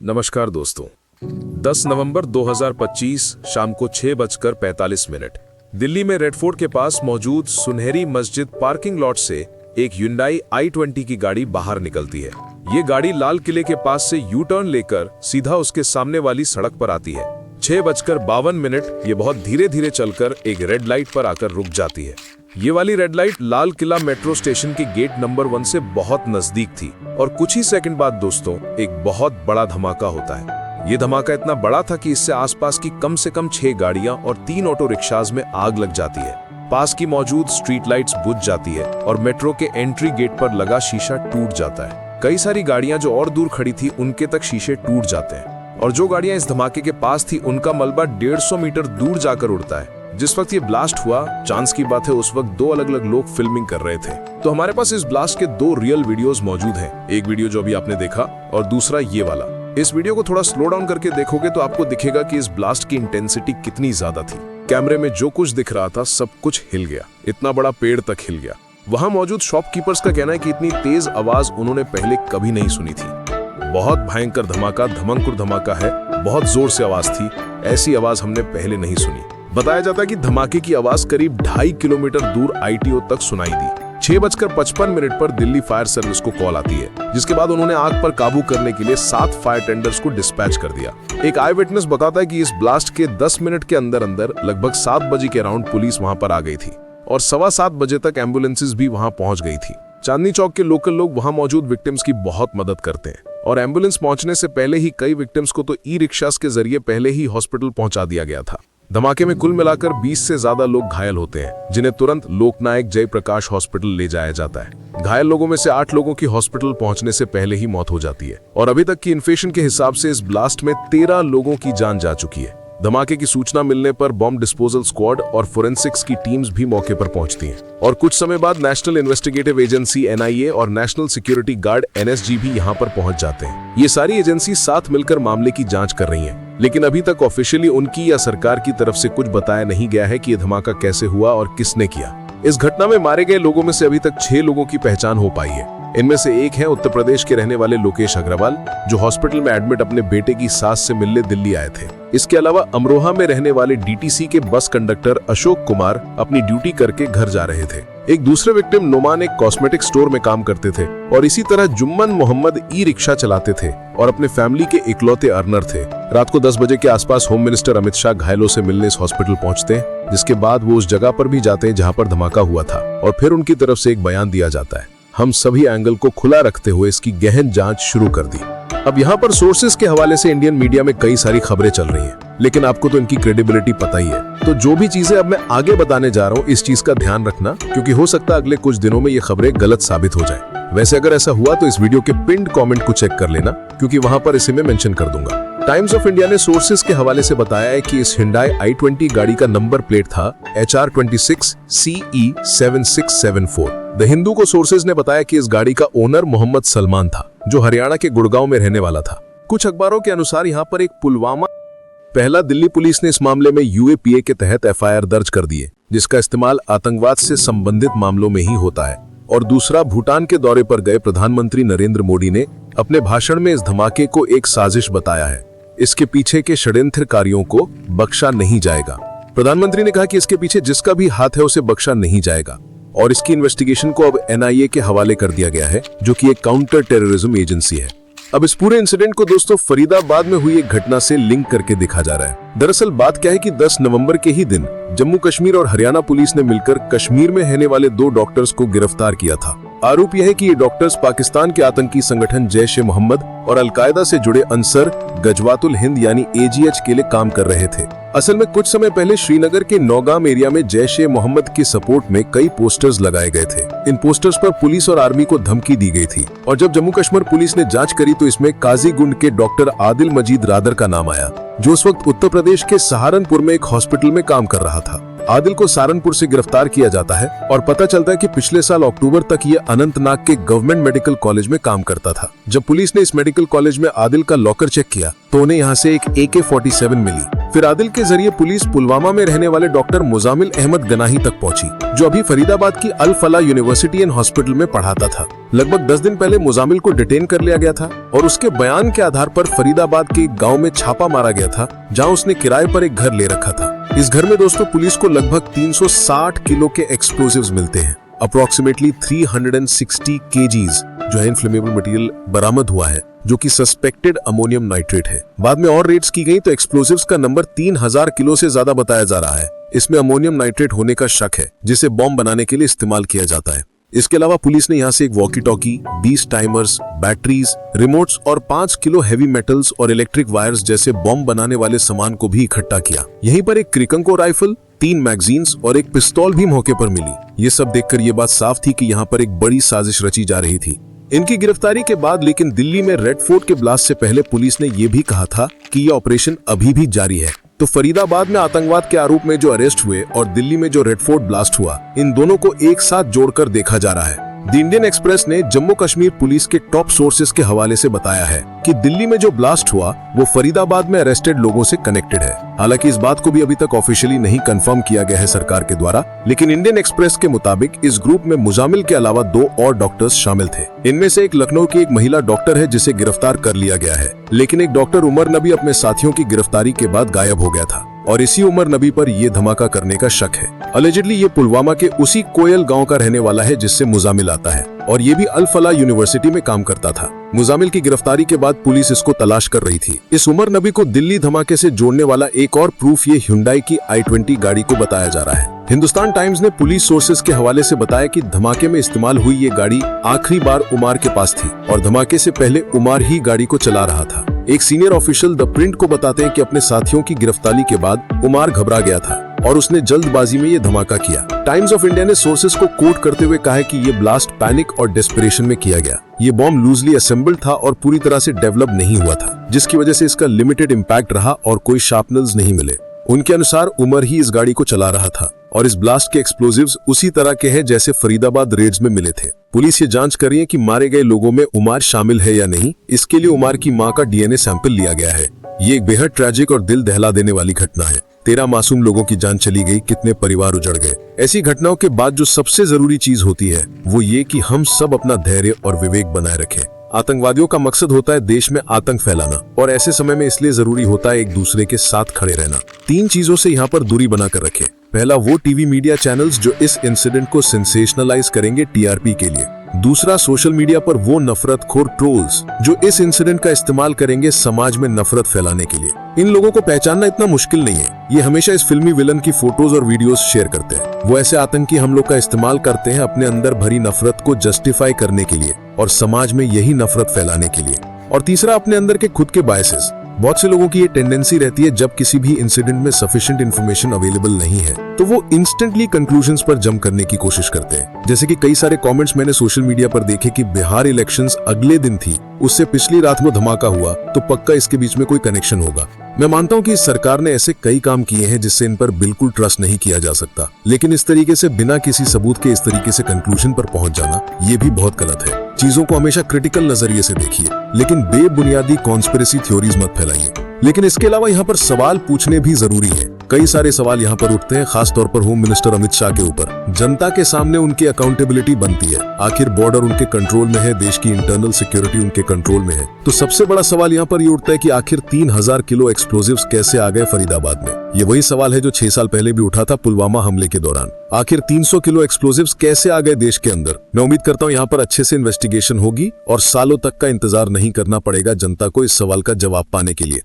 नमस्कार दोस्तों। 10 नवंबर 2025 शाम को 6:45 दिल्ली में रेड फोर्ट के पास मौजूद सुनहरी मस्जिद पार्किंग लॉट से एक Hyundai i20 की गाड़ी बाहर निकलती है। ये गाड़ी लाल किले के पास से यू टर्न लेकर सीधा उसके सामने वाली सड़क पर आती है। 6:52 ये बहुत धीरे धीरे चलकर एक रेड लाइट पर आकर रुक जाती है। ये वाली red light Lal Qila metro station के गेट नंबर 1 से बहुत नजदीक थी और कुछ ही सेकंड बाद दोस्तों एक बहुत बड़ा धमाका होता है। ये धमाका इतना बड़ा था कि इससे आसपास की कम से कम 6 गाड़ियां और 3 ऑटो रिक्शाज में आग लग जाती है। पास की मौजूद स्ट्रीट लाइट्स बुझ जाती है और मेट्रो के एंट्री गेट पर लगा शीशा टूट जाता है। कई सारी गाड़ियां जो और दूर खड़ी थी उनके तक शीशे टूट जाते हैं और जो गाड़ियां इस धमाके के पास थी उनका मलबा 150 मीटर दूर जाकर उड़ता है। जिस वक्त ये ब्लास्ट हुआ, चांस की बात है उस वक्त 2 अलग-अलग लोग फिल्मिंग कर रहे थे। तो हमारे पास इस ब्लास्ट के 2 रियल वीडियोस मौजूद हैं। एक वीडियो जो अभी आपने देखा और दूसरा ये वाला। इस वीडियो को थोड़ा स्लो डाउन करके देखोगे तो आपको दिखेगा कि इस ब्लास्ट की इंटेंसिटी कितनी ज्यादा थी। कैमरे में जो कुछ दिख रहा था सब कुछ हिल गया, इतना बड़ा पेड़ तक हिल गया। वहां मौजूद शॉपकीपर्स का कहना है कि इतनी तेज आवाज उन्होंने पहले कभी नहीं सुनी थी। बहुत भयंकर धमाका, धमंकुर धमाका है, बहुत जोर से आवाज थी, ऐसी आवाज हमने पहले नहीं सुनी। बताया जाता है कि धमाके की आवाज करीब 2.5 किलोमीटर दूर ITO तक सुनाई दी। 6:55 पर दिल्ली फायर सर्विस को कॉल आती है, जिसके बाद उन्होंने आग पर काबू करने के लिए 7 फायर टेंडर्स को डिस्पैच कर दिया। एक आई विटनेस बताता है कि इस ब्लास्ट के 10 मिनट के अंदर अंदर लगभग 7 बजे के अराउंड पुलिस वहां पर आ गई थी और 7:15 बजे तक एम्बुलेंसेज भी वहां पहुंच गई थी। चांदनी चौक के लोकल लोग वहां मौजूद विक्टिम्स की बहुत मदद करते हैं और एम्बुलेंस पहुंचने से पहले ही कई विक्टिम्स को तो ई रिक्शास के जरिए पहले ही हॉस्पिटल पहुंचा दिया गया था। धमाके में कुल मिलाकर 20 से ज्यादा लोग घायल होते हैं, जिन्हें तुरंत लोकनायक जयप्रकाश हॉस्पिटल ले जाया जाता है। घायल लोगों में से 8 लोगों की हॉस्पिटल पहुंचने से पहले ही मौत हो जाती है और अभी तक की इन्फेक्शन के हिसाब से इस ब्लास्ट में 13 लोगों की जान जा चुकी है। धमाके की सूचना मिलने पर बॉम्ब डिस्पोजल स्क्वाड और फोरेंसिक्स की टीम्स भी मौके पर पहुंचती हैं और कुछ समय बाद नेशनल इन्वेस्टिगेटिव एजेंसी NIA और नेशनल सिक्योरिटी गार्ड NSG भी यहां पर पहुंच जाते हैं। ये सारी एजेंसी साथ मिलकर मामले की जांच कर रही हैं, लेकिन अभी तक ऑफिशियली उनकी या सरकार की तरफ से कुछ बताया नहीं गया है कि यह धमाका कैसे हुआ और किसने किया। इस घटना में मारे गए लोगों में से अभी तक 6 लोगों की पहचान हो पाई है। इनमें से एक है उत्तर प्रदेश के रहने वाले लोकेश अग्रवाल, जो हॉस्पिटल में एडमिट अपने बेटे की सास से मिलने दिल्ली आए थे। इसके अलावा अमरोहा में रहने वाले DTC के बस कंडक्टर अशोक कुमार अपनी ड्यूटी करके घर जा रहे थे। एक दूसरे विक्टिम नोमान एक कॉस्मेटिक स्टोर में काम करते थे और इसी तरह जुम्मन मोहम्मद ई रिक्शा चलाते थे और अपने फैमिली के इकलौते अर्नर थे। रात को 10 बजे के आसपास होम मिनिस्टर अमित शाह घायलों से मिलने इस हॉस्पिटल पहुंचते हैं, जिसके बाद वो उस जगह पर भी जाते हैं जहां पर धमाका हुआ था और फिर उनकी तरफ से एक बयान दिया जाता है। हम सभी एंगल को खुला रखते हुए इसकी गहन जांच शुरू कर दी। अब यहाँ पर सोर्सेज के हवाले से इंडियन मीडिया में कई सारी खबरें चल रही हैं, लेकिन आपको तो इनकी क्रेडिबिलिटी पता ही है। तो जो भी चीजें अब मैं आगे बताने जा रहा हूँ, इस चीज का ध्यान रखना, क्योंकि हो सकता है अगले कुछ दिनों में ये खबरें गलत साबित हो जाए। वैसे अगर ऐसा हुआ तो इस वीडियो के पिन्ड कमेंट को चेक कर लेना, क्योंकि वहां पर इसे मैं मेंशन कर दूंगा। टाइम्स ऑफ इंडिया ने सोर्सेज के हवाले से बताया है कि इस Hyundai i20 गाड़ी का नंबर प्लेट था HR26 CE 7674। द हिंदू को सोर्सेज ने बताया कि इस गाड़ी का ओनर मोहम्मद सलमान था, जो हरियाणा के गुड़गांव में रहने वाला था। कुछ अखबारों के अनुसार यहाँ पर एक पुलवामा। पहला, दिल्ली पुलिस ने इस मामले में UAPA के तहत FIR दर्ज कर दी है, जिसका इस्तेमाल आतंकवाद से संबंधित मामलों में ही होता है। और दूसरा, भूटान के दौरे पर गए प्रधानमंत्री नरेंद्र मोदी ने अपने भाषण में इस धमाके को एक साजिश बताया है। इसके पीछे के षड्यंत्रकारियों को बख्शा नहीं जाएगा। प्रधानमंत्री ने कहा कि इसके पीछे जिसका भी हाथ है उसे बख्शा नहीं जाएगा और इसकी इन्वेस्टिगेशन को अब NIA के हवाले कर दिया गया है, जो कि एक काउंटर टेररिज्म एजेंसी है। अब इस पूरे इंसिडेंट को दोस्तों फरीदाबाद में हुई एक घटना से लिंक करके देखा जा रहा है। दरअसल बात क्या है कि 10 नवंबर के ही दिन जम्मू कश्मीर और हरियाणा पुलिस ने मिलकर कश्मीर में रहने वाले 2 डॉक्टर्स को गिरफ्तार किया था। आरोप यह है कि ये डॉक्टर्स पाकिस्तान के आतंकी संगठन जैश-ए-मोहम्मद और अलकायदा से जुड़े अंसर गजवातुल हिंद यानी AGH के लिए काम कर रहे थे। असल में कुछ समय पहले श्रीनगर के नौगाम एरिया में जैश-ए-मोहम्मद के सपोर्ट में कई पोस्टर्स लगाए गए थे। इन पोस्टर्स पर पुलिस और आर्मी को धमकी दी गई थी और जब जम्मू कश्मीर पुलिस ने जांच करी तो इसमें काजीगुंड के डॉक्टर आदिल मजीद रादर का नाम आया, जो उस वक्त उत्तर प्रदेश के सहारनपुर में एक हॉस्पिटल में काम कर रहा था। आदिल को सहारनपुर से गिरफ्तार किया जाता है और पता चलता है कि पिछले साल अक्टूबर तक ये अनंतनाग के गवर्नमेंट मेडिकल कॉलेज में काम करता था। जब पुलिस ने इस मेडिकल कॉलेज में आदिल का लॉकर चेक किया तो उन्हें यहाँ से एक AK-47 मिली। फिर आदिल के जरिए पुलिस पुलवामा में रहने वाले डॉक्टर मुजामिल अहमद गनाही तक पहुंची, जो अभी फरीदाबाद की अल फला यूनिवर्सिटी एंड हॉस्पिटल में पढ़ाता था। लगभग 10 दिन पहले मुजामिल को डिटेन कर लिया गया था और उसके बयान के आधार पर फरीदाबाद के एक गाँव में छापा मारा गया था, जहाँ उसने किराए पर एक घर ले रखा था। इस घर में दोस्तों पुलिस को लगभग 360 किलो के एक्सप्लोजिव्स मिलते हैं। अप्रोक्सीमेटली 360 kgs जो है इनफ्लेमेबल मटेरियल बरामद हुआ है, जो कि सस्पेक्टेड अमोनियम नाइट्रेट है। बाद में और रेड्स की गई तो एक्सप्लोजिव्स का नंबर 3000 किलो से ज्यादा बताया जा रहा है। इसमें अमोनियम नाइट्रेट होने का शक है, जिसे बॉम्ब बनाने के लिए इस्तेमाल किया जाता है। इसके अलावा पुलिस ने यहाँ से एक walkie talkie, 20 timers, batteries, remotes और 5 किलो हैवी मेटल्स और इलेक्ट्रिक वायर्स जैसे बॉम्ब बनाने वाले सामान को भी इकट्ठा किया। यहीं पर एक क्रिकंको राइफल, 3 मैगजीन्स और एक पिस्तौल भी मौके पर मिली। ये सब देखकर ये बात साफ थी कि यहाँ पर एक बड़ी साजिश रची जा रही थी। इनकी गिरफ्तारी के बाद लेकिन दिल्ली में रेड फोर्ट के ब्लास्ट से पहले पुलिस ने यह भी कहा था कि यह ऑपरेशन अभी भी जारी है। तो फरीदाबाद में आतंकवाद के आरोप में जो अरेस्ट हुए और दिल्ली में जो रेड फोर्ट ब्लास्ट हुआ, इन दोनों को एक साथ जोड़कर देखा जा रहा है। द इंडियन एक्सप्रेस ने जम्मू कश्मीर पुलिस के टॉप सोर्सेस के हवाले से बताया है कि दिल्ली में जो ब्लास्ट हुआ वो फरीदाबाद में अरेस्टेड लोगों से कनेक्टेड है। हालांकि इस बात को भी अभी तक ऑफिशियली नहीं कंफर्म किया गया है सरकार के द्वारा, लेकिन इंडियन एक्सप्रेस के मुताबिक इस ग्रुप में मुजामिल के अलावा 2 और डॉक्टर्स शामिल थे। इनमें से एक लखनऊ की एक महिला डॉक्टर है जिसे गिरफ्तार कर लिया गया है, लेकिन एक डॉक्टर उमर नबी अपने साथियों की गिरफ्तारी के बाद गायब हो गया था और इसी उमर नबी पर यह धमाका करने का शक है। अलेजिडली ये पुलवामा के उसी कोयल गांव का रहने वाला है जिससे मुजामिल आता है और ये भी अल फला यूनिवर्सिटी में काम करता था। मुजामिल की गिरफ्तारी के बाद पुलिस इसको तलाश कर रही थी। इस उमर नबी को दिल्ली धमाके से जोड़ने वाला एक और प्रूफ ये ह्युंडई की i20 गाड़ी को बताया जा रहा है। हिंदुस्तान टाइम्स ने पुलिस सोर्सेज के हवाले से बताया कि धमाके में इस्तेमाल हुई ये गाड़ी आखिरी बार उमार के पास थी और धमाके से पहले उमार ही गाड़ी को चला रहा था। एक सीनियर ऑफिशियल द प्रिंट को बताते हैं कि अपने साथियों की गिरफ्तारी के बाद उमार घबरा गया था और उसने जल्दबाजी में ये धमाका किया। टाइम्स ऑफ इंडिया ने सोर्सेज को कोट करते हुए कहा है कि ये ब्लास्ट पैनिक और डेस्परेशन में किया गया। ये बॉम्ब लूजली असेंबल्ड था और पूरी तरह से डेवलप नहीं हुआ था, जिसकी वजह से इसका लिमिटेड इम्पैक्ट रहा और कोई शार्पनर्स नहीं मिले। उनके अनुसार उमर ही इस गाड़ी को चला रहा था और इस ब्लास्ट के एक्सप्लोजिव्स उसी तरह के हैं जैसे फरीदाबाद रेड्स में मिले थे। पुलिस ये जांच कर रही है कि मारे गए लोगों में उमर शामिल है या नहीं। इसके लिए उमर की मां का डीएनए सैंपल लिया गया है। ये एक बेहद ट्रैजिक और दिल दहला देने वाली घटना है। 13 मासूम लोगों की जान चली गई, कितने परिवार उजड़ गए। ऐसी घटनाओं के बाद जो सबसे जरूरी चीज होती है वो ये कि हम सब अपना धैर्य और विवेक बनाए रखें। आतंकवादियों का मकसद होता है देश में आतंक फैलाना और ऐसे समय में इसलिए जरूरी होता है एक दूसरे के साथ खड़े रहना। 3 चीजों से यहाँ पर दूरी बनाकर रखें। पहला, वो टीवी मीडिया चैनल्स जो इस इंसिडेंट को सेंसेशनलाइज करेंगे टीआरपी के लिए। दूसरा, सोशल मीडिया पर वो नफरतखोर ट्रोल्स जो इस इंसिडेंट का इस्तेमाल करेंगे समाज में नफरत फैलाने के लिए। इन लोगों को पहचानना इतना मुश्किल नहीं है। ये हमेशा इस फिल्मी विलन की फोटोज और वीडियोस शेयर करते हैं। वो ऐसे आतंकी हमलों का इस्तेमाल करते हैं अपने अंदर भरी नफरत को जस्टिफाई करने के लिए और समाज में यही नफरत फैलाने के लिए। और तीसरा, अपने अंदर के खुद के बायसेस। बहुत से लोगों की ये टेंडेंसी रहती है जब किसी भी इंसिडेंट में सफिशिएंट इन्फॉर्मेशन अवेलेबल नहीं है तो वो इंस्टेंटली कंक्लूजन्स पर जंप करने की कोशिश करते हैं। जैसे कि कई सारे कमेंट्स मैंने सोशल मीडिया पर देखे कि बिहार इलेक्शंस अगले दिन थी, उससे पिछली रात में धमाका हुआ तो पक्का इसके बीच में कोई कनेक्शन होगा। मैं मानता हूं कि इस सरकार ने ऐसे कई काम किए हैं जिससे इन पर बिल्कुल ट्रस्ट नहीं किया जा सकता, लेकिन इस तरीके से बिना किसी सबूत के इस तरीके से कंक्लूजन पर पहुंच जाना ये भी बहुत गलत है। चीजों को हमेशा क्रिटिकल नजरिए से देखिए, लेकिन बेबुनियादी कॉन्स्पिरेसी थ्योरीज मत फैलाइए। लेकिन इसके अलावा यहाँ पर सवाल पूछने भी जरूरी है। कई सारे सवाल यहाँ पर उठते हैं, खास तौर पर होम मिनिस्टर अमित शाह के ऊपर। जनता के सामने उनकी अकाउंटेबिलिटी बनती है। आखिर बॉर्डर उनके कंट्रोल में है, देश की इंटरनल सिक्योरिटी उनके कंट्रोल में है। तो सबसे बड़ा सवाल यहाँ पर ये उठता है कि आखिर 3000 किलो एक्सप्लोजिव्स कैसे आ गए फरीदाबाद में। ये वही सवाल है जो 6 साल पहले भी उठा था पुलवामा हमले के दौरान। आखिर 300 किलो एक्सप्लोजिव्स कैसे आ गए देश के अंदर। मैं उम्मीद करता हूँ यहाँ पर अच्छे से इन्वेस्टिगेशन होगी और सालों तक का इंतजार नहीं करना पड़ेगा जनता को इस सवाल का जवाब पाने के लिए।